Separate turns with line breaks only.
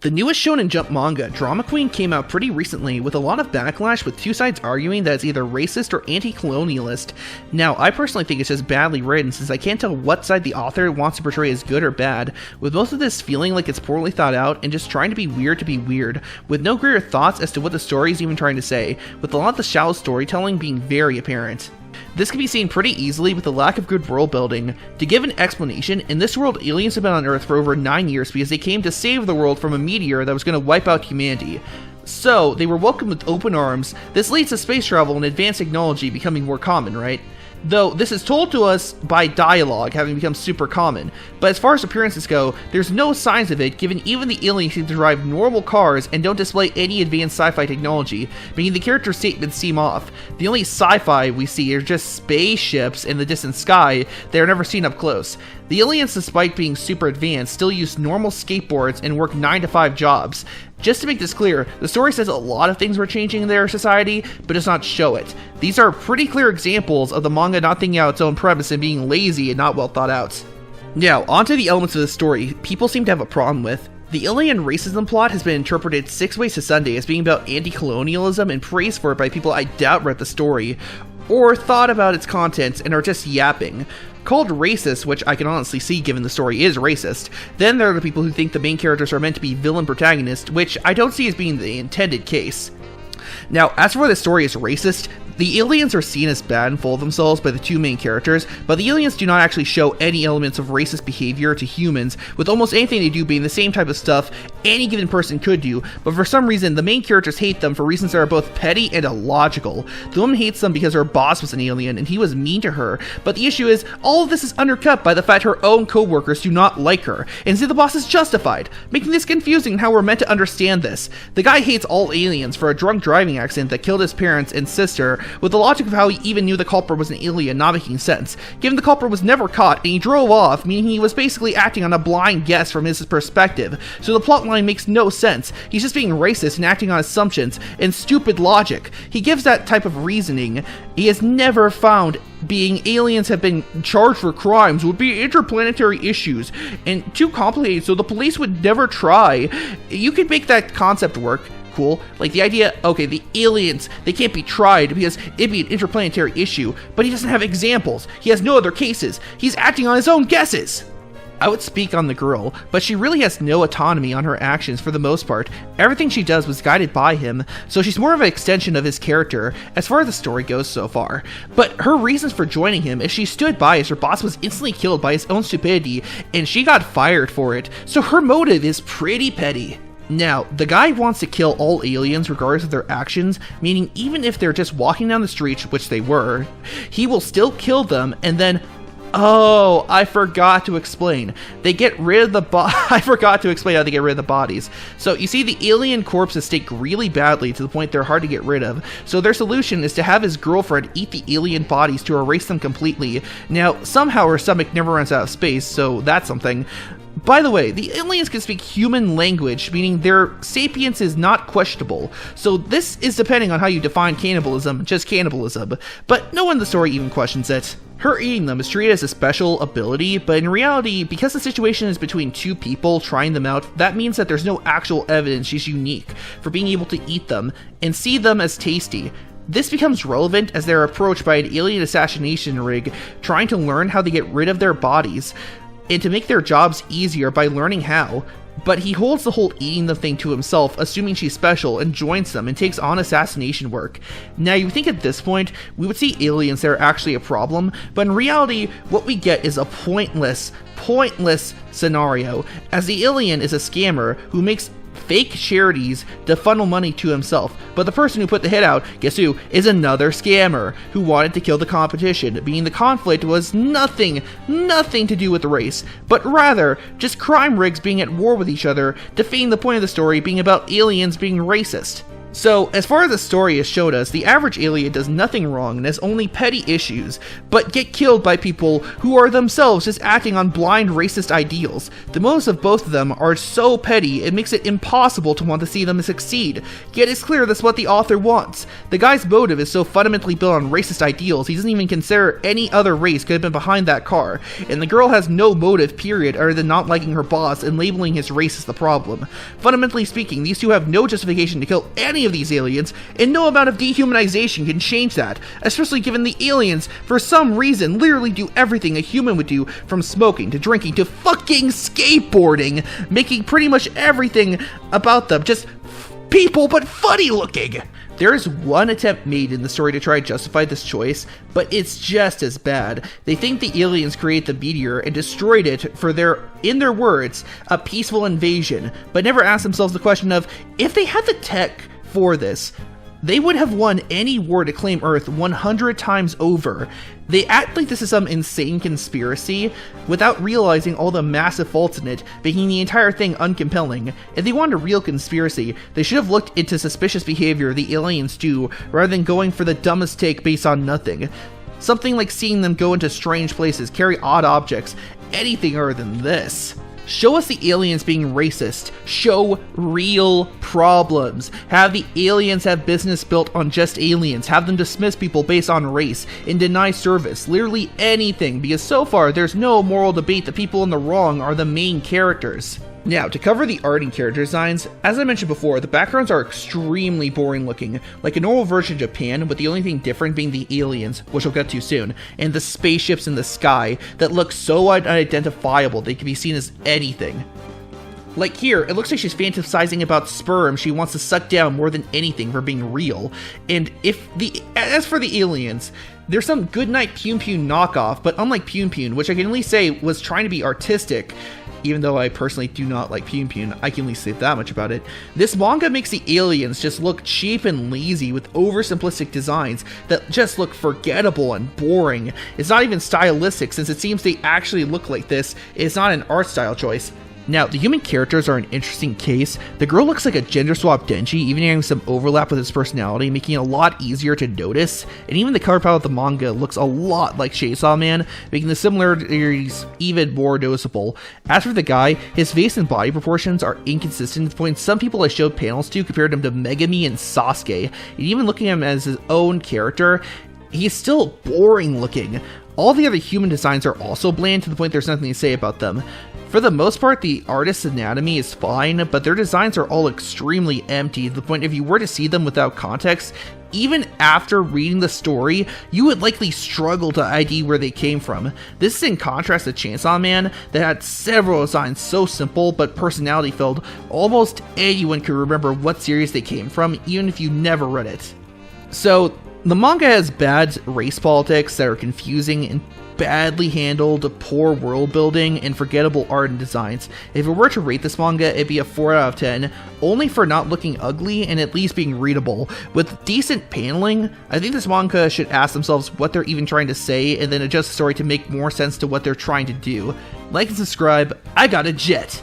The newest Shonen Jump manga, Drama Queen, came out pretty recently with a lot of backlash, with two sides arguing that it's either racist or anti-colonialist. Now, I personally think it's just badly written, since I can't tell what side the author wants to portray as good or bad, with most of this feeling like it's poorly thought out and just trying to be weird, with no greater thoughts as to what the story is even trying to say, with a lot of the shallow storytelling being very apparent. This can be seen pretty easily with the lack of good world building. To give an explanation, in this world, aliens have been on Earth for over 9 years because they came to save the world from a meteor that was going to wipe out humanity. So, they were welcomed with open arms. This leads to space travel and advanced technology becoming more common, right? Though this is told to us by dialogue having become super common, but as far as appearances go, there's no signs of it, given even the aliens seem to drive normal cars and don't display any advanced sci-fi technology, making the character statements seem off. The only sci-fi we see are just spaceships in the distant sky that are never seen up close. The aliens, despite being super advanced, still use normal skateboards and work 9-to-5 jobs. Just to make this clear, the story says a lot of things were changing in their society, but does not show it. These are pretty clear examples of the manga not thinking out its own premise and being lazy and not well thought out. Now, onto the elements of the story people seem to have a problem with. The alien racism plot has been interpreted 6 ways to Sunday as being about anti-colonialism and praised for it by people I doubt read the story, or thought about its contents and are just yapping. Called racist, which I can honestly see given the story is racist. Then there are the people who think the main characters are meant to be villain protagonists, which I don't see as being the intended case. Now, as for the story is racist, the aliens are seen as bad and full of themselves by the two main characters, but the aliens do not actually show any elements of racist behavior to humans, with almost anything they do being the same type of stuff any given person could do, but for some reason the main characters hate them for reasons that are both petty and illogical. The woman hates them because her boss was an alien and he was mean to her, but the issue is, all of this is undercut by the fact her own co-workers do not like her, and see the boss is justified, making this confusing how we're meant to understand this. The guy hates all aliens for a drunk driving accident that killed his parents and sister, with the logic of how he even knew the culprit was an alien not making sense, given the culprit was never caught and he drove off, meaning he was basically acting on a blind guess from his perspective, so the plotline makes no sense. He's just being racist and acting on assumptions and stupid logic. He gives that type of reasoning. He has never found being aliens have been charged for crimes would be interplanetary issues and too complicated, so the police would never try. You could make that concept work. Cool. Like the idea, okay, the aliens, they can't be tried because it'd be an interplanetary issue, but he doesn't have examples. He has no other cases. He's acting on his own guesses. I would speak on the girl, but she really has no autonomy on her actions for the most part. Everything she does was guided by him, so she's more of an extension of his character as far as the story goes so far. But her reasons for joining him is she stood by as her boss was instantly killed by his own stupidity, and she got fired for it, so her motive is pretty petty. Now, the guy wants to kill all aliens regardless of their actions, meaning even if they're just walking down the street, which they were, he will still kill them, and then, oh, I forgot to explain. They get rid of the I forgot to explain how they get rid of the bodies. So, you see, the alien corpses stink really badly to the point they're hard to get rid of, so their solution is to have his girlfriend eat the alien bodies to erase them completely. Now, somehow her stomach never runs out of space, so that's something. By the way, the aliens can speak human language, meaning their sapience is not questionable, so this is depending on how you define cannibalism, just cannibalism, but no one in the story even questions it. Her eating them is treated as a special ability, but in reality, because the situation is between two people trying them out, that means that there's no actual evidence she's unique for being able to eat them and see them as tasty. This becomes relevant as they're approached by an alien assassination rig trying to learn how to get rid of their bodies, and to make their jobs easier by learning how, but he holds the whole eating the thing to himself, assuming she's special, and joins them and takes on assassination work. Now, you would think at this point, we would see aliens that are actually a problem, but in reality, what we get is a pointless scenario, as the alien is a scammer who makes fake charities to funnel money to himself, but the person who put the hit out, guess who, is another scammer who wanted to kill the competition, being the conflict was nothing to do with the race, but rather just crime rigs being at war with each other, defeating the point of the story being about aliens being racist. So, as far as the story has showed us, the average alien does nothing wrong and has only petty issues, but get killed by people who are themselves just acting on blind racist ideals. The motives of both of them are so petty, it makes it impossible to want to see them succeed. Yet it's clear that's what the author wants. The guy's motive is so fundamentally built on racist ideals, he doesn't even consider any other race could have been behind that car, and the girl has no motive, period, other than not liking her boss and labeling his race as the problem. Fundamentally speaking, these two have no justification to kill any of these aliens, and no amount of dehumanization can change that, especially given the aliens, for some reason, literally do everything a human would do, from smoking to drinking to fucking skateboarding, making pretty much everything about them just people but funny looking. There is one attempt made in the story to try to justify this choice, but it's just as bad. They think the aliens created the meteor and destroyed it for in their words, a peaceful invasion, but never asked themselves the question of, if they had the tech for this, they would have won any war to claim Earth 100 times over. They act like this is some insane conspiracy without realizing all the massive faults in it, making the entire thing uncompelling. If they wanted a real conspiracy, they should have looked into suspicious behavior the aliens do, rather than going for the dumbest take based on nothing. Something like seeing them go into strange places, carry odd objects, anything other than this. Show us the aliens being racist. Show real problems. Have the aliens have business built on just aliens. Have them dismiss people based on race and deny service. Literally anything, because so far there's no moral debate that people in the wrong are the main characters. Now, to cover the art and character designs, as I mentioned before, the backgrounds are extremely boring looking, like a normal version of Japan, with the only thing different being the aliens, which we'll get to soon, and the spaceships in the sky that look so unidentifiable they can be seen as anything. Like here, it looks like she's fantasizing about sperm she wants to suck down more than anything for being real. And as for the aliens, there's some Goodnight Pune Pune knockoff, but unlike Pune Pune, which I can at least say was trying to be artistic, even though I personally do not like Pune Pune, I can at least say that much about it. This manga makes the aliens just look cheap and lazy with oversimplistic designs that just look forgettable and boring. It's not even stylistic, since it seems they actually look like this. It's not an art style choice. Now, the human characters are an interesting case. The girl looks like a gender-swapped Denji, even having some overlap with his personality, making it a lot easier to notice. And even the color palette of the manga looks a lot like Chainsaw Man, making the similarities even more noticeable. As for the guy, his face and body proportions are inconsistent to the point some people I showed panels to compared him to Megami and Sasuke. And even looking at him as his own character, he's still boring looking. All the other human designs are also bland to the point there's nothing to say about them. For the most part, the artist's anatomy is fine, but their designs are all extremely empty to the point if you were to see them without context, even after reading the story, you would likely struggle to ID where they came from. This is in contrast to Chainsaw Man that had several designs so simple but personality filled, almost anyone could remember what series they came from, even if you never read it. So, the manga has bad race politics that are confusing and badly handled, poor world building, and forgettable art and designs. If it were to rate this manga, it'd be a 4 out of 10, only for not looking ugly and at least being readable. With decent paneling, I think this manga should ask themselves what they're even trying to say and then adjust the story to make more sense to what they're trying to do. Like and subscribe, I got a jet!